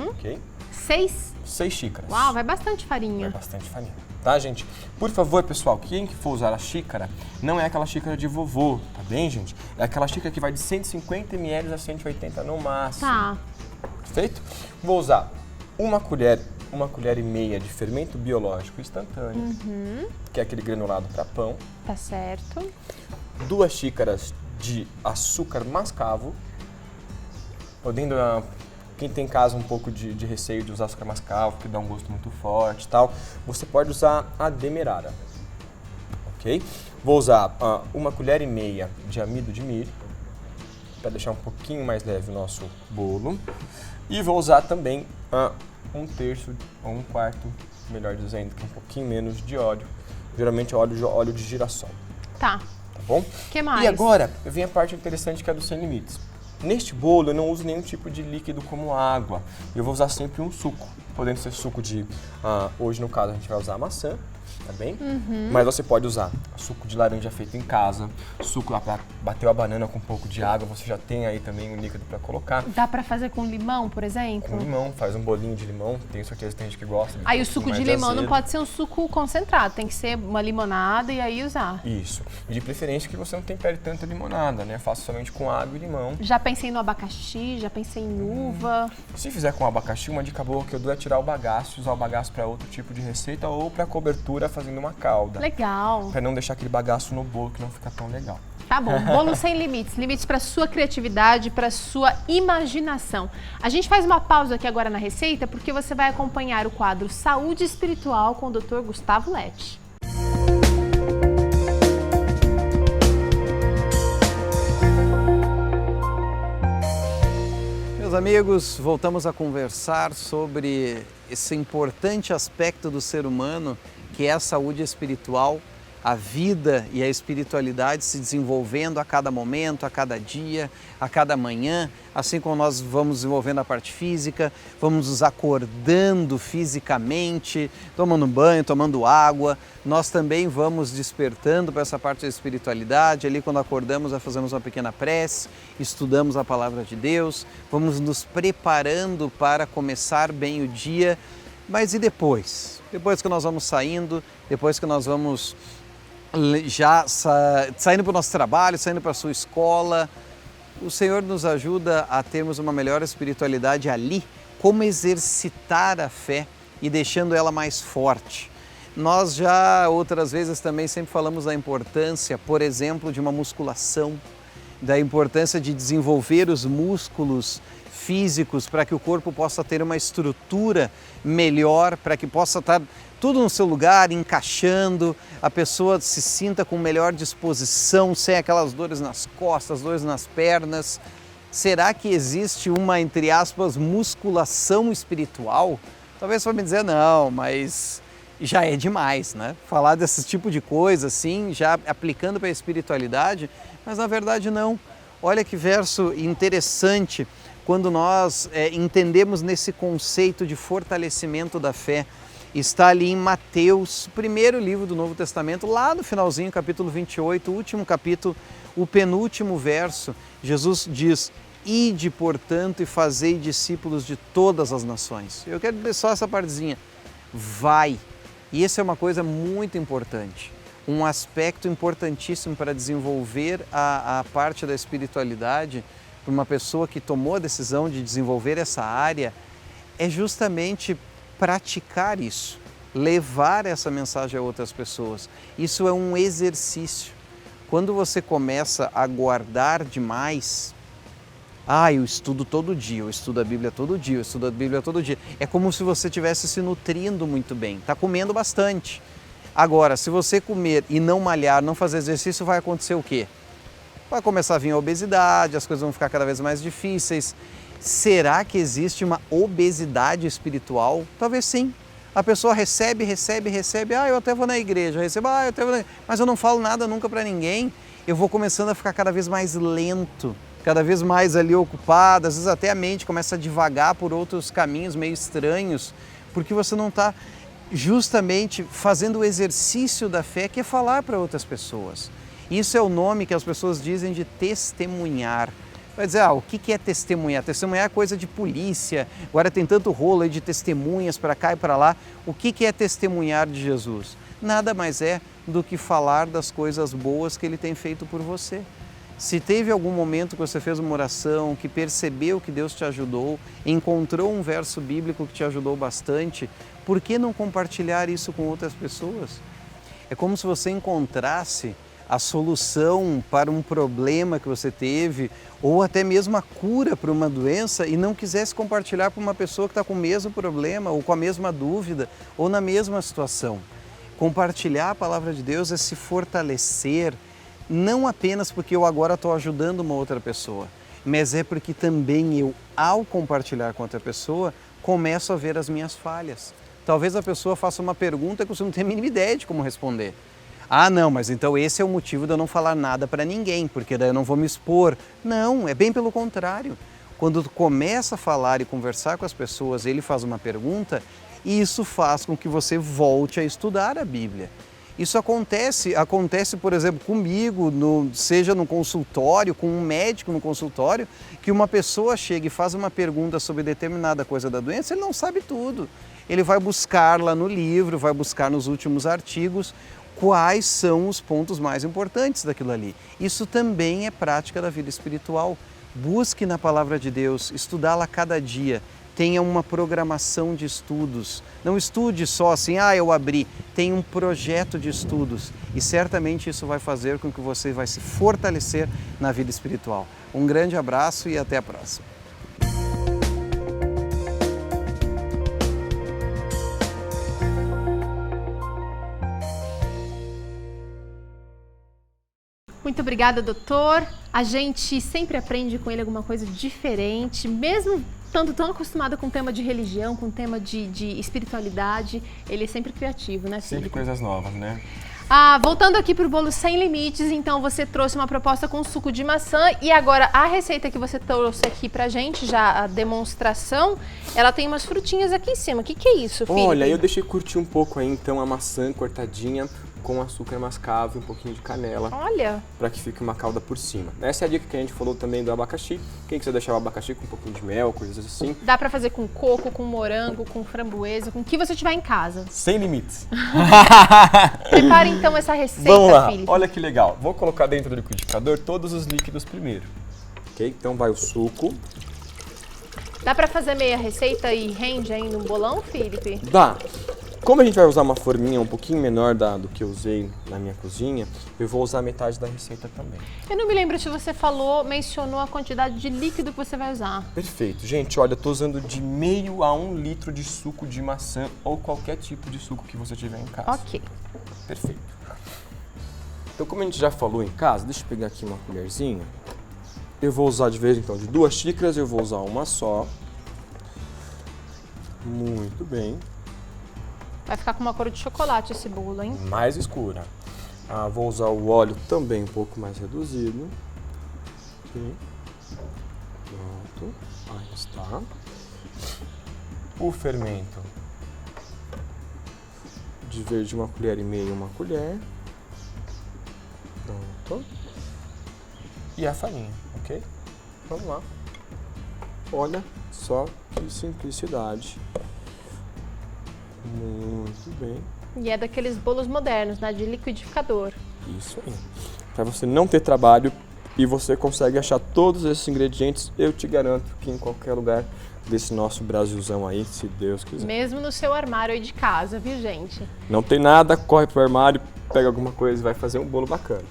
Ok? 6 xícaras. Uau, vai bastante farinha. Vai bastante farinha. Tá, gente? Por favor, pessoal, quem que for usar a xícara, não é aquela xícara de vovô, tá bem, gente? É aquela xícara que vai de 150 ml a 180 no máximo. Tá. Perfeito? Vou usar uma colher e meia de fermento biológico instantâneo, que é aquele granulado para pão. Tá certo. 2 xícaras de açúcar mascavo, podendo, quem tem em casa um pouco de receio de usar açúcar mascavo, que dá um gosto muito forte e tal, você pode usar a demerara, ok? Vou usar 1 colher e meia de amido de milho, para deixar um pouquinho mais leve o nosso bolo. E vou usar também 1/3 ou 1/4, melhor dizendo, que é um pouquinho menos de óleo. Geralmente óleo de girassol. Tá. Tá bom? O que mais? E agora, vem a parte interessante que é do Sem Limites. Neste bolo eu não uso nenhum tipo de líquido como água. Eu vou usar sempre um suco. Podendo ser suco de... hoje, no caso, a gente vai usar maçã, tá bem? Mas você pode usar suco de laranja feito em casa, suco lá pra bater a banana com um pouco de água, você já tem aí também um líquido pra colocar. Dá pra fazer com limão, por exemplo? Com limão, faz um bolinho de limão, tenho certeza que tem gente que gosta. Aí o suco de limão não pode ser um suco concentrado, tem que ser uma limonada e aí usar. Isso. E de preferência que você não tempere tanta limonada, né? Faça somente com água e limão. Já pensei no abacaxi, já pensei em uva. Se fizer com abacaxi, uma dica boa que eu dou é tirar o bagaço, usar o bagaço para outro tipo de receita ou para cobertura fazendo uma calda. Legal. Para não deixar aquele bagaço no bolo que não fica tão legal. Tá bom, bolo sem limites. Limites para sua criatividade, para sua imaginação. A gente faz uma pausa aqui agora na receita porque você vai acompanhar o quadro Saúde Espiritual com o Dr. Gustavo Lete. Meus amigos, voltamos a conversar sobre esse importante aspecto do ser humano que é a saúde espiritual, a vida e a espiritualidade se desenvolvendo a cada momento, a cada dia, a cada manhã, assim como nós vamos desenvolvendo a parte física, vamos nos acordando fisicamente, tomando banho, tomando água, nós também vamos despertando para essa parte da espiritualidade, ali quando acordamos nós fazemos uma pequena prece, estudamos a palavra de Deus, vamos nos preparando para começar bem o dia, mas e depois? Depois que nós vamos saindo, depois que nós vamos já saindo para o nosso trabalho, saindo para a sua escola, o Senhor nos ajuda a termos uma melhor espiritualidade ali, como exercitar a fé e deixando ela mais forte. Nós já outras vezes também sempre falamos da importância, por exemplo, de uma musculação, da importância de desenvolver os músculos físicos para que o corpo possa ter uma estrutura melhor, para que possa estar tudo no seu lugar, encaixando, a pessoa se sinta com melhor disposição, sem aquelas dores nas costas, dores nas pernas. Será que existe uma, entre aspas, musculação espiritual? Talvez você vai me dizer não, mas já é demais, né? Falar desse tipo de coisa assim, já aplicando para a espiritualidade, mas na verdade não. Olha que verso interessante quando nós entendemos nesse conceito de fortalecimento da fé. Está ali em Mateus, primeiro livro do Novo Testamento, lá no finalzinho, capítulo 28, o último capítulo, o penúltimo verso, Jesus diz: ide, portanto, e fazei discípulos de todas as nações. Eu quero dizer só essa partezinha, vai. E isso é uma coisa muito importante, um aspecto importantíssimo para desenvolver a parte da espiritualidade, para uma pessoa que tomou a decisão de desenvolver essa área, é justamente praticar isso, levar essa mensagem a outras pessoas. Isso é um exercício. Quando você começa a guardar demais, eu estudo todo dia, eu estudo a Bíblia todo dia, eu estudo a Bíblia todo dia. É como se você estivesse se nutrindo muito bem, está comendo bastante. Agora, se você comer e não malhar, não fazer exercício, vai acontecer o quê? Vai começar a vir a obesidade, as coisas vão ficar cada vez mais difíceis. Será que existe uma obesidade espiritual? Talvez sim. A pessoa recebe, eu até vou na igreja, mas eu não falo nada nunca para ninguém. Eu vou começando a ficar cada vez mais lento, cada vez mais ali ocupado, às vezes até a mente começa a divagar por outros caminhos meio estranhos, porque você não está justamente fazendo o exercício da fé, que é falar para outras pessoas. Isso é o nome que as pessoas dizem de testemunhar. Vai dizer, o que é testemunhar? Testemunhar é coisa de polícia, agora tem tanto rolo aí de testemunhas para cá e para lá. O que é testemunhar de Jesus? Nada mais é do que falar das coisas boas que Ele tem feito por você. Se teve algum momento que você fez uma oração, que percebeu que Deus te ajudou, encontrou um verso bíblico que te ajudou bastante, por que não compartilhar isso com outras pessoas? É como se você encontrasse a solução para um problema que você teve, ou até mesmo a cura para uma doença e não quisesse compartilhar com uma pessoa que está com o mesmo problema, ou com a mesma dúvida, ou na mesma situação. Compartilhar a palavra de Deus é se fortalecer, não apenas porque eu agora estou ajudando uma outra pessoa, mas é porque também eu, ao compartilhar com outra pessoa, começo a ver as minhas falhas. Talvez a pessoa faça uma pergunta que você não tem a mínima ideia de como responder. Ah, não, mas então esse é o motivo de eu não falar nada para ninguém, porque daí eu não vou me expor. Não, é bem pelo contrário. Quando tu começa a falar e conversar com as pessoas, ele faz uma pergunta, e isso faz com que você volte a estudar a Bíblia. Isso acontece, por exemplo, comigo, seja no consultório, com um médico no consultório, que uma pessoa chega e faz uma pergunta sobre determinada coisa da doença, ele não sabe tudo. Ele vai buscar lá no livro, vai buscar nos últimos artigos quais são os pontos mais importantes daquilo ali. Isso também é prática da vida espiritual. Busque na palavra de Deus, estudá-la cada dia. Tenha uma programação de estudos. Não estude só assim, eu abri. Tenha um projeto de estudos e certamente isso vai fazer com que você vai se fortalecer na vida espiritual. Um grande abraço e até a próxima. Muito obrigada, doutor. A gente sempre aprende com ele alguma coisa diferente, mesmo estando tão acostumado com o tema de religião, com o tema de espiritualidade, ele é sempre criativo, né, Felipe? Sempre coisas novas, né? Voltando aqui para o bolo sem limites, então você trouxe uma proposta com suco de maçã e agora a receita que você trouxe aqui pra gente, já a demonstração, ela tem umas frutinhas aqui em cima. O que é isso, Felipe? Olha, eu deixei curtir um pouco aí, então, a maçã cortadinha com açúcar mascavo e um pouquinho de canela. Olha! Para que fique uma calda por cima. Essa é a dica que a gente falou também do abacaxi. Quem quiser deixar o abacaxi com um pouquinho de mel, coisas assim. Dá para fazer com coco, com morango, com framboesa, com o que você tiver em casa. Sem limites. Prepare então essa receita, Vamos lá. Felipe. Olha que legal. Vou colocar dentro do liquidificador todos os líquidos primeiro. Ok? Então vai o suco. Dá para fazer meia receita e rende ainda um bolão, Felipe? Dá. Como a gente vai usar uma forminha um pouquinho menor do que eu usei na minha cozinha, eu vou usar metade da receita também. Eu não me lembro se você mencionou a quantidade de líquido que você vai usar. Perfeito. Gente, olha, eu tô usando de meio a 1 litro de suco de maçã ou qualquer tipo de suco que você tiver em casa. Ok. Perfeito. Então, como a gente já falou em casa, deixa eu pegar aqui uma colherzinha. Eu vou usar de vez então de 2 xícaras, eu vou usar uma só. Muito bem. Vai ficar com uma cor de chocolate esse bolo, hein? Mais escura. Vou usar o óleo também um pouco mais reduzido. Ok. Pronto. Aí está. O fermento. De verde 1,5 colher, 1 colher. Pronto. E a farinha, ok? Vamos lá. Olha só que simplicidade. Muito bem. E é daqueles bolos modernos, né? De liquidificador. Isso aí. Para você não ter trabalho e você consegue achar todos esses ingredientes, eu te garanto que em qualquer lugar desse nosso Brasilzão aí, se Deus quiser. Mesmo no seu armário aí de casa, viu, gente? Não tem nada, corre pro armário, pega alguma coisa e vai fazer um bolo bacana.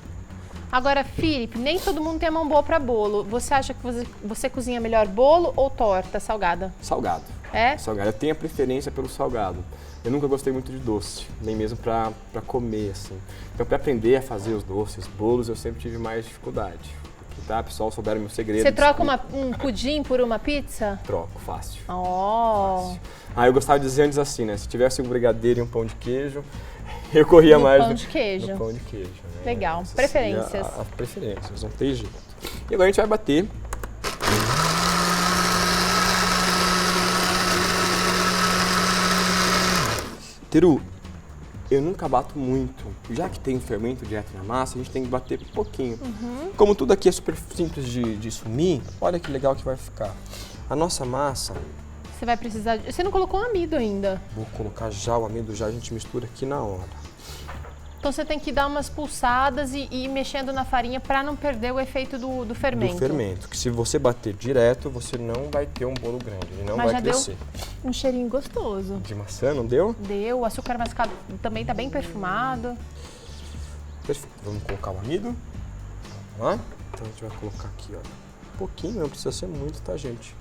Agora, Felipe, nem todo mundo tem a mão boa para bolo. Você acha que você cozinha melhor bolo ou torta salgada? Salgado. É? Salgado. Eu tenho a preferência pelo salgado. Eu nunca gostei muito de doce, nem mesmo para comer, assim. Então, para aprender a fazer os doces, bolos, eu sempre tive mais dificuldade. Aqui, tá, pessoal, souberam meu segredo. Você troca um pudim por uma pizza? Troco, fácil. Oh! Fácil. Eu gostava de dizer antes assim, né? Se tivesse um brigadeiro e um pão de queijo, eu corria mais pão de queijo. no pão de queijo. Né? Legal. Essas Preferências. As preferências, não tem jeito. E agora a gente vai bater. Teru, eu nunca bato muito. Já que tem fermento direto na massa, a gente tem que bater pouquinho. Como tudo aqui é super simples de sumir, olha que legal que vai ficar. A nossa massa... Você vai precisar... Você não colocou amido ainda. Vou colocar já o amido, já a gente mistura aqui na hora. Então você tem que dar umas pulsadas e ir mexendo na farinha para não perder o efeito do fermento. Do fermento, que se você bater direto, você não vai ter um bolo grande, ele não vai crescer. Deu um cheirinho gostoso. De maçã, não deu? Deu, o açúcar mascavo também tá bem perfumado. Perfeito, vamos colocar o amido. Vamos lá? Então a gente vai colocar aqui, ó, um pouquinho, não precisa ser muito, tá, gente?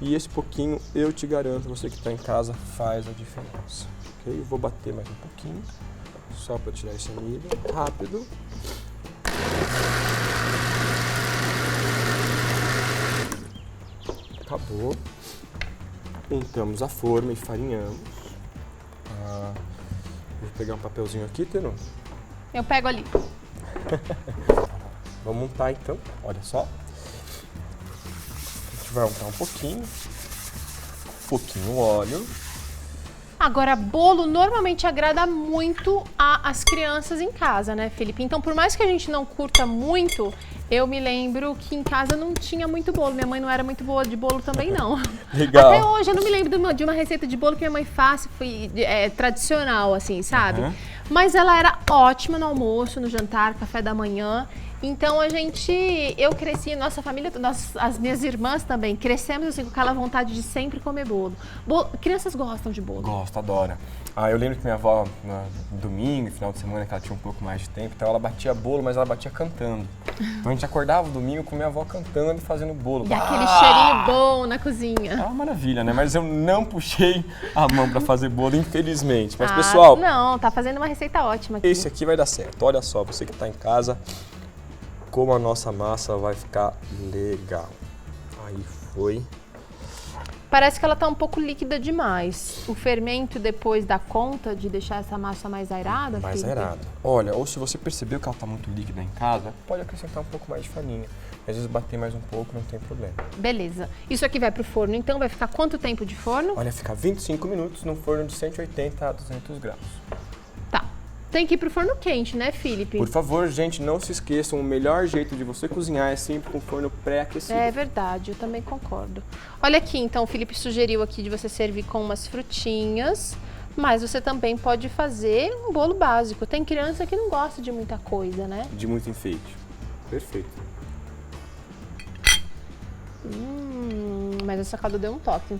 E esse pouquinho, eu te garanto, você que está em casa, faz a diferença. Ok? Eu vou bater mais um pouquinho. Só para tirar esse amido, rápido. Acabou. Untamos a forma e farinhamos. Vou pegar um papelzinho aqui, Teru. Eu pego ali. Vamos untar então, olha só. A gente vai untar um pouquinho óleo. Agora, bolo normalmente agrada muito as crianças em casa, né, Felipe? Então, por mais que a gente não curta muito, eu me lembro que em casa não tinha muito bolo. Minha mãe não era muito boa de bolo também, não. Legal. Até hoje eu não me lembro de uma receita de bolo que minha mãe faz, foi tradicional, assim, sabe? Mas ela era ótima no almoço, no jantar, café da manhã. Então eu cresci, nossa família, as minhas irmãs também, crescemos assim com aquela vontade de sempre comer bolo. Crianças gostam de bolo. Gosta, adora. Eu lembro que minha avó, no domingo, final de semana, que ela tinha um pouco mais de tempo, então ela batia bolo, mas ela batia cantando. Então a gente acordava no domingo com minha avó cantando e fazendo bolo. E aquele cheirinho bom na cozinha. É uma maravilha, né? Mas eu não puxei a mão pra fazer bolo, infelizmente. Mas, pessoal... Não, tá fazendo uma receita ótima aqui. Esse aqui vai dar certo. Olha só, você que tá em casa, como a nossa massa vai ficar legal. Aí foi. Parece que ela tá um pouco líquida demais. O fermento depois dá conta de deixar essa massa mais aerada? Mais aerada. Olha, ou se você percebeu que ela tá muito líquida em casa, pode acrescentar um pouco mais de farinha. Às vezes bater mais um pouco, não tem problema. Beleza. Isso aqui vai pro forno, então vai ficar quanto tempo de forno? Olha, fica 25 minutos num forno de 180 a 200 graus. Tá. Tem que ir pro forno quente, né, Felipe? Por favor, gente, não se esqueçam, o melhor jeito de você cozinhar é sempre com o forno pré-aquecido. É verdade, eu também concordo. Olha aqui, então, o Felipe sugeriu aqui de você servir com umas frutinhas, mas você também pode fazer um bolo básico. Tem criança que não gosta de muita coisa, né? De muito enfeite. Perfeito. Mas essa calda deu um toque.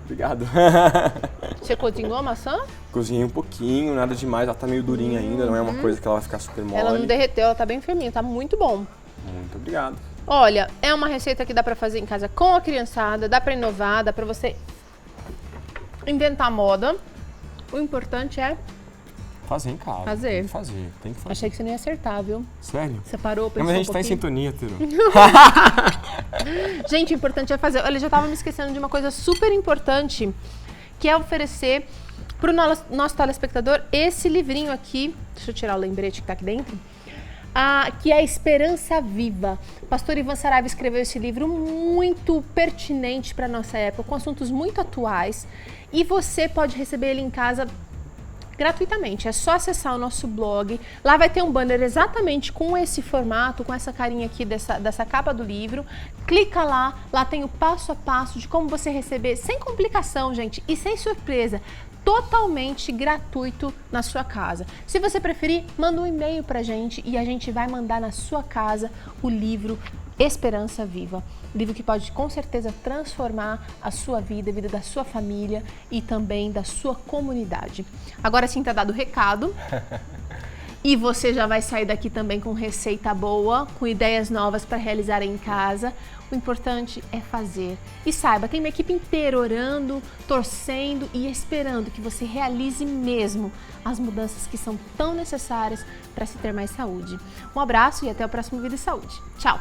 Obrigado. Você cozinhou a maçã? Cozinhei um pouquinho, nada demais, ela tá meio durinha ainda, não é uma coisa que ela vai ficar super mole. Ela não derreteu, ela tá bem firminha, tá muito bom. Muito obrigado. Olha, é uma receita que dá pra fazer em casa com a criançada, dá pra inovar, dá pra você inventar moda. O importante é fazer em casa. Fazer. Tem que fazer. Achei que você não ia acertar, viu? Sério? Você parou, pensou Mas a gente um tá em pouquinho? sintonia, Tiro. Gente, o importante é fazer. Olha, eu já tava me esquecendo de uma coisa super importante, que é oferecer pro nosso telespectador esse livrinho aqui. Deixa eu tirar o lembrete que tá aqui dentro. Que é a Esperança Viva. O pastor Ivan Saraiva escreveu esse livro muito pertinente para nossa época, com assuntos muito atuais, e você pode receber ele em casa gratuitamente. É só acessar o nosso blog. Lá vai ter um banner exatamente com esse formato, com essa carinha aqui dessa capa do livro. Clica lá, lá tem o passo a passo de como você receber, sem complicação, gente, e sem surpresa. Totalmente gratuito na sua casa. Se você preferir, manda um e-mail pra gente e a gente vai mandar na sua casa o livro Esperança Viva. Livro que pode com certeza transformar a sua vida, a vida da sua família e também da sua comunidade. Agora sim tá dado o recado. E você já vai sair daqui também com receita boa, com ideias novas para realizar em casa. O importante é fazer. E saiba, tem uma equipe inteira orando, torcendo e esperando que você realize mesmo as mudanças que são tão necessárias para se ter mais saúde. Um abraço e até o próximo Vida e Saúde. Tchau!